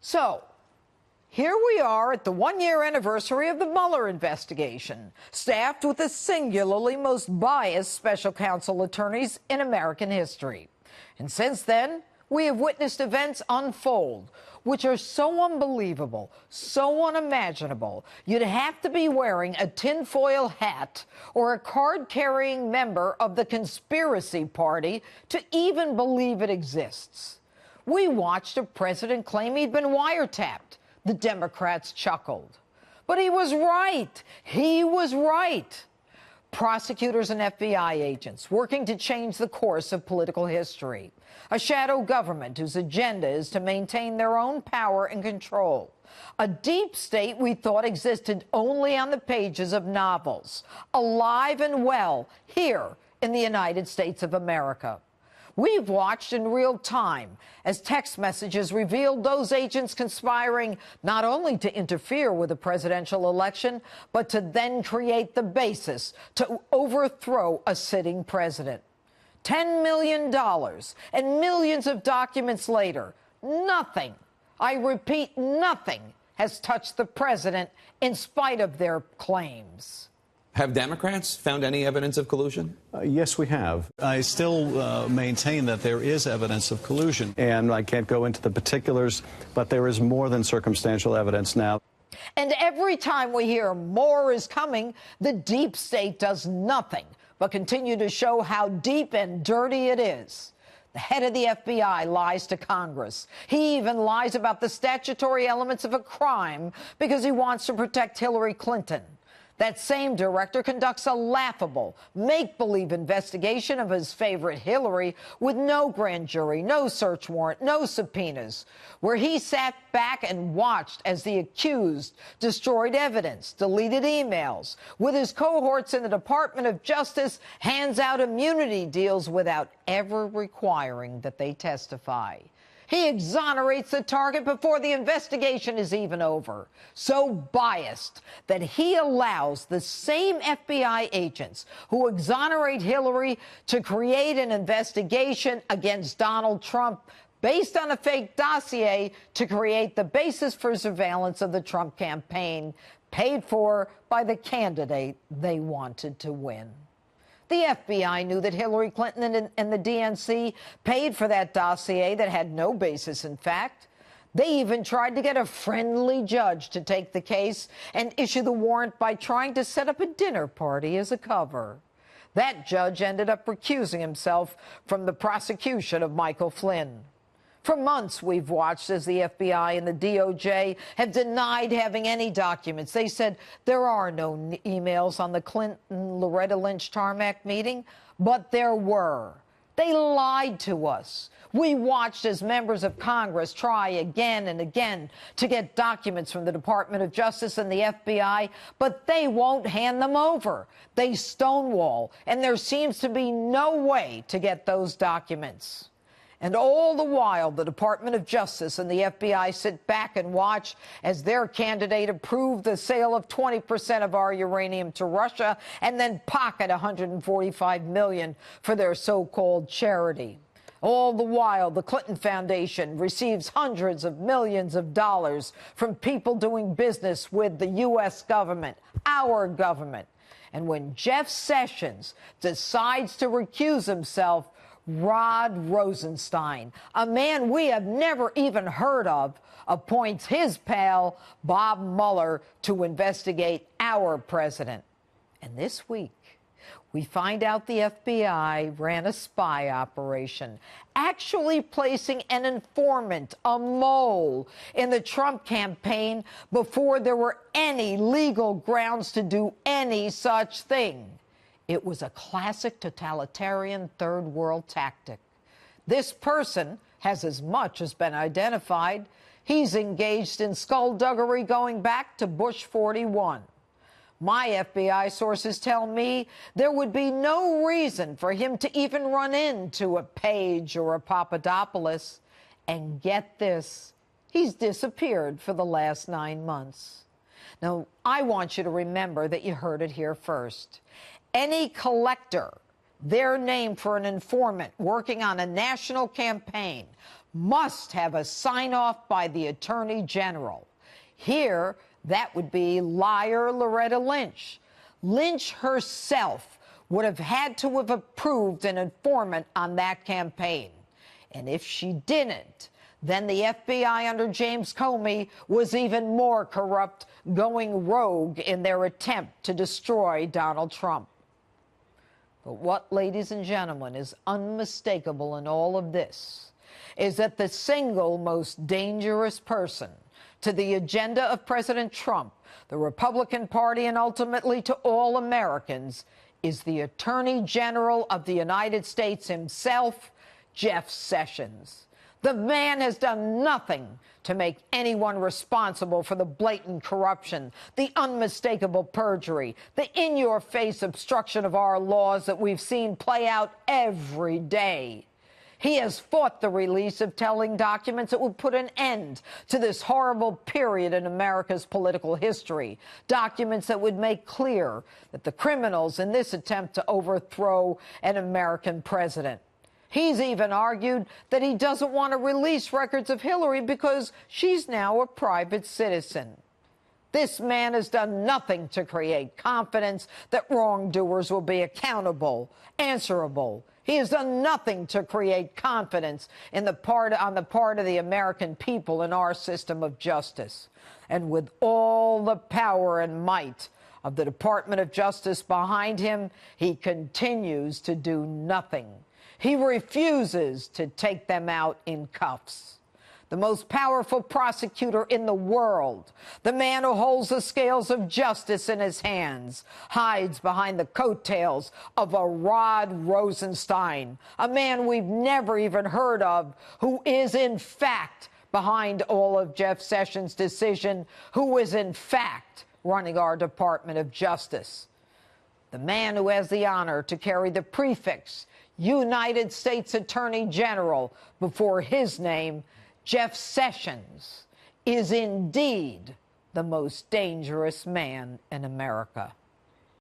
So, here we are at the one-year anniversary of the Mueller investigation, staffed with the singularly most biased special counsel attorneys in American history. And since then, we have witnessed events unfold, which are so unbelievable, so unimaginable, you'd have to be wearing a tinfoil hat or a card-carrying member of the conspiracy party to even believe it exists. We watched a president claim he'd been wiretapped. The Democrats chuckled. But he was right. He was right. Prosecutors and FBI agents working to change the course of political history. A shadow government whose agenda is to maintain their own power and control. A deep state we thought existed only on the pages of novels. Alive and well here in the United States of America. We've watched in real time as text messages revealed those agents conspiring not only to interfere with the presidential election, but to then create the basis to overthrow a sitting president. $10 million and millions of documents later, nothing, I repeat, nothing has touched the president in spite of their claims. Have Democrats found any evidence of collusion? Yes, we have. I still maintain that there is evidence of collusion, and I can't go into the particulars, but there is more than circumstantial evidence now. And every time we hear more is coming, the deep state does nothing but continue to show how deep and dirty it is. The head of the FBI lies to Congress. He even lies about the statutory elements of a crime because he wants to protect Hillary Clinton. That same director conducts a laughable, make-believe investigation of his favorite Hillary with no grand jury, no search warrant, no subpoenas, where he sat back and watched as the accused destroyed evidence, deleted emails, with his cohorts in the Department of Justice, hands out immunity deals without ever requiring that they testify. He exonerates the target before the investigation is even over. So biased that he allows the same FBI agents who exonerate Hillary to create an investigation against Donald Trump based on a fake dossier to create the basis for surveillance of the Trump campaign, paid for by the candidate they wanted to win. The FBI knew that Hillary Clinton and the DNC paid for that dossier that had no basis in fact. They even tried to get a friendly judge to take the case and issue the warrant by trying to set up a dinner party as a cover. That judge ended up recusing himself from the prosecution of Michael Flynn. For months, we've watched as the FBI and the DOJ have denied having any documents. They said there are no emails on the Clinton-Loretta Lynch tarmac meeting, but there were. They lied to us. We watched as members of Congress try again and again to get documents from the Department of Justice and the FBI, but they won't hand them over. They stonewall, and there seems to be no way to get those documents. And all the while, the Department of Justice and the FBI sit back and watch as their candidate approved the sale of 20% of our uranium to Russia and then pocket $145 million for their so-called charity. All the while, the Clinton Foundation receives hundreds of millions of dollars from people doing business with the U.S. government, our government. And when Jeff Sessions decides to recuse himself, Rod Rosenstein, a man we have never even heard of, appoints his pal, Bob Mueller, to investigate our president. And this week, we find out the FBI ran a spy operation, actually placing an informant, a mole, in the Trump campaign before there were any legal grounds to do any such thing. It was a classic totalitarian third world tactic. This person has as much as been identified. He's engaged in skullduggery going back to Bush 41. My FBI sources tell me there would be no reason for him to even run into a Page or a Papadopoulos. And get this, he's disappeared for the last 9 months. Now, I want you to remember that you heard it here first. Any collector, their name for an informant working on a national campaign, must have a sign-off by the Attorney General. Here, that would be liar Loretta Lynch. Lynch herself would have had to have approved an informant on that campaign. And if she didn't, then the FBI under James Comey was even more corrupt, going rogue in their attempt to destroy Donald Trump. But what, ladies and gentlemen, is unmistakable in all of this is that the single most dangerous person to the agenda of President Trump, the Republican Party, and ultimately to all Americans is the Attorney General of the United States himself, Jeff Sessions. The man has done nothing to make anyone responsible for the blatant corruption, the unmistakable perjury, the in-your-face obstruction of our laws that we've seen play out every day. He has fought the release of telling documents that would put an end to this horrible period in America's political history, documents that would make clear that the criminals in this attempt to overthrow an American president. He's even argued that he doesn't want to release records of Hillary because she's now a private citizen. This man has done nothing to create confidence that wrongdoers will be accountable, answerable. He has done nothing to create confidence on the part of the American people in our system of justice. And with all the power and might of the Department of Justice behind him, he continues to do nothing. He refuses to take them out in cuffs. The most powerful prosecutor in the world, the man who holds the scales of justice in his hands, hides behind the coattails of a Rod Rosenstein, a man we've never even heard of, who is in fact behind all of Jeff Sessions' decision, who is in fact running our Department of Justice. The man who has the honor to carry the prefix United States Attorney General before his name, Jeff Sessions, is indeed the most dangerous man in America.